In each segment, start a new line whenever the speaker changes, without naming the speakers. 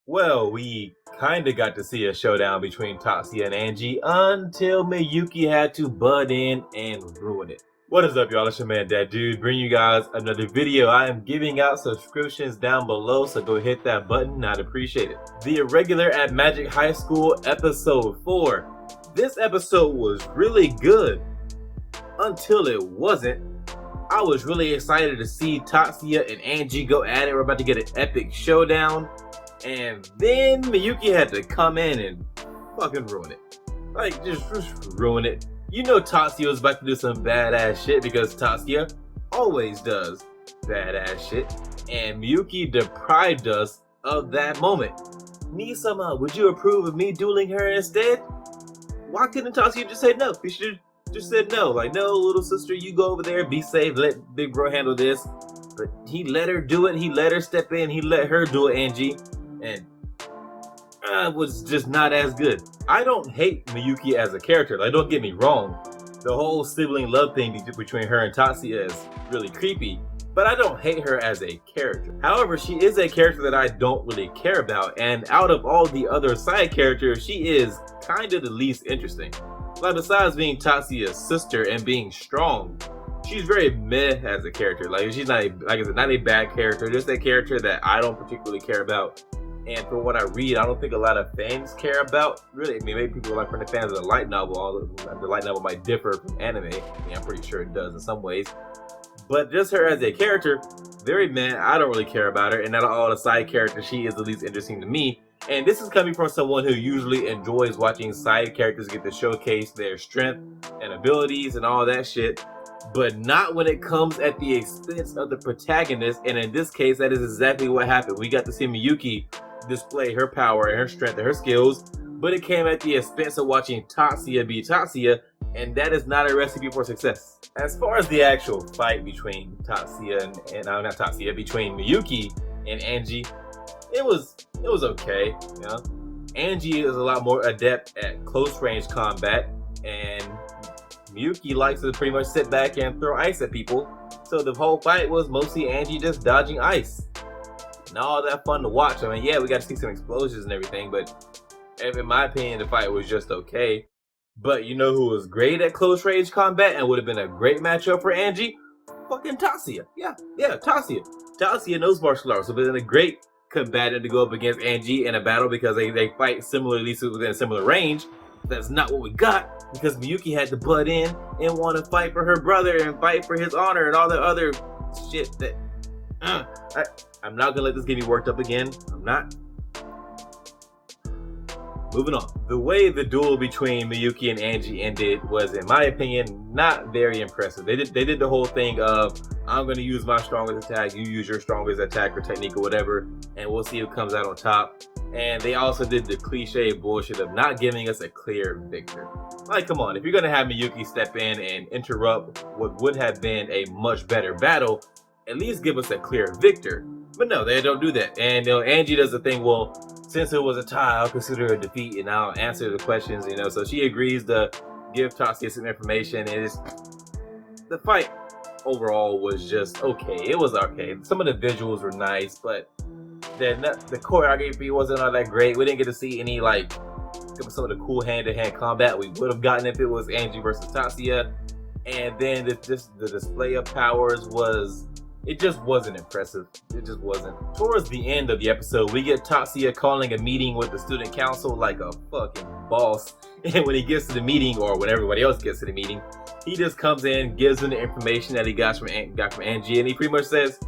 Well, we kinda got to see a showdown between Tatsuya and Angie until Miyuki had to butt in and ruin it. What is up, y'all? It's your man, That Dude, bringing you guys another video. I am giving out subscriptions down below, so go hit that button. I'd appreciate it. The Irregular at Magic High School, episode 4. This episode was really good until it wasn't. I was really excited to see Tatsuya and Angie go at it. We're about to get an epic showdown. And then Miyuki had to come in and fucking ruin it. Like, just ruin it. You know Tatsuya was about to do some badass shit because Tatsuya always does badass shit. And Miyuki deprived us of that moment. Nisama, would you approve of me dueling her instead? Why couldn't Tatsuya just say no? He should have just said no. Like, no, little sister, you go over there, be safe, let big bro handle this. But he let her do it. He let her step in. He let her do it, Angie. And was just not as good. I don't hate Miyuki as a character. Like, don't get me wrong. The whole sibling love thing between her and Tatsuya is really creepy. But I don't hate her as a character. However, she is a character that I don't really care about. And out of all the other side characters, she is kind of the least interesting. Like, besides being Tatsuya's sister and being strong, she's very meh as a character. Like, she's not not a bad character, just a character that I don't particularly care about. And from what I read, I don't think a lot of fans care about. Really, I mean, maybe people are like fans of the light novel. Although the light novel might differ from anime. I mean, I'm pretty sure it does in some ways. But just her as a character, very meh. I don't really care about her. And out of all the side characters, she is the least interesting to me. And this is coming from someone who usually enjoys watching side characters get to showcase their strength and abilities and all that shit. But not when it comes at the expense of the protagonist. And in this case, that is exactly what happened. We got to see Miyuki display her power and her strength and her skills, but it came at the expense of watching Tatsuya be Tatsuya, and that is not a recipe for success. As far as the actual fight between between Miyuki and Angie, it was okay. You know, Angie is a lot more adept at close range combat, and Miyuki likes to pretty much sit back and throw ice at people. So the whole fight was mostly Angie just dodging ice. Not all that fun to watch. I mean, yeah, we got to see some explosions and everything, but in my opinion, the fight was just okay. But you know who was great at close range combat and would have been a great matchup for Angie? Fucking Tatsuya. Yeah, Tatsuya. Tatsuya knows martial arts, so it's been a great combatant to go up against Angie in a battle because they fight similarly, so within a similar range. That's not what we got because Miyuki had to butt in and want to fight for her brother and fight for his honor and all the other shit that. I'm not gonna let this get me worked up again. I'm not. Moving on. The way the duel between Miyuki and Angie ended was, in my opinion, not very impressive. They did the whole thing of, I'm gonna use my strongest attack, you use your strongest attack or technique or whatever, and we'll see who comes out on top. And they also did the cliche bullshit of not giving us a clear victor. Like, come on, if you're gonna have Miyuki step in and interrupt what would have been a much better battle, at least give us a clear victor. But no, they don't do that. And Angie does the thing, well, since it was a tie, I'll consider it a defeat and I'll answer the questions, so she agrees to give Tatsuya some information. And the fight overall was just okay. It was okay. Some of the visuals were nice, but the choreography wasn't all that great. We didn't get to see any some of the cool hand-to-hand combat we would have gotten if it was Angie versus Tatsuya. And then the display of powers it just wasn't impressive. It just wasn't. Towards the end of the episode, we get Tatsuya calling a meeting with the student council like a fucking boss. And when he gets to the meeting, or when everybody else gets to the meeting, he just comes in, gives them the information that he got from Angie, and he pretty much says,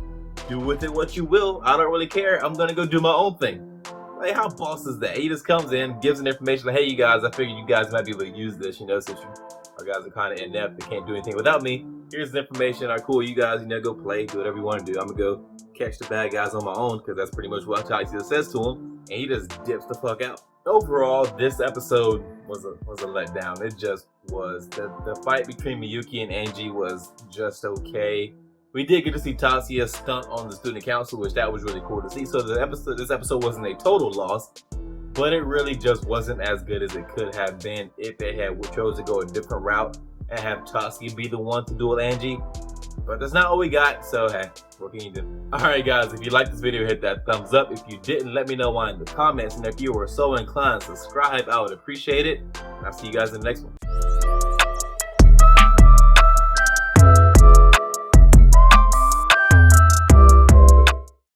do with it what you will. I don't really care. I'm gonna go do my own thing. Like, how boss is that? He just comes in, gives them information like, hey, you guys, I figured you guys might be able to use this, since you guys are kind of inept, they can't do anything without me. Here's the information. All right, cool. You guys, go play, do whatever you want to do. I'm gonna go catch the bad guys on my own because that's pretty much what Tatsuya says to him, and he just dips the fuck out. Overall, this episode was a letdown. It just was. The fight between Miyuki and Angie was just okay. We did get to see Tatsuya stunt on the student council, which that was really cool to see. So this episode wasn't a total loss, but it really just wasn't as good as it could have been if they had chose to go a different route and have Tatsuya be the one to duel Angie. But that's not all we got, so hey, what can you do? Alright guys, if you liked this video, hit that thumbs up. If you didn't, let me know why in the comments. And if you were so inclined, subscribe, I would appreciate it. And I'll see you guys in the next one.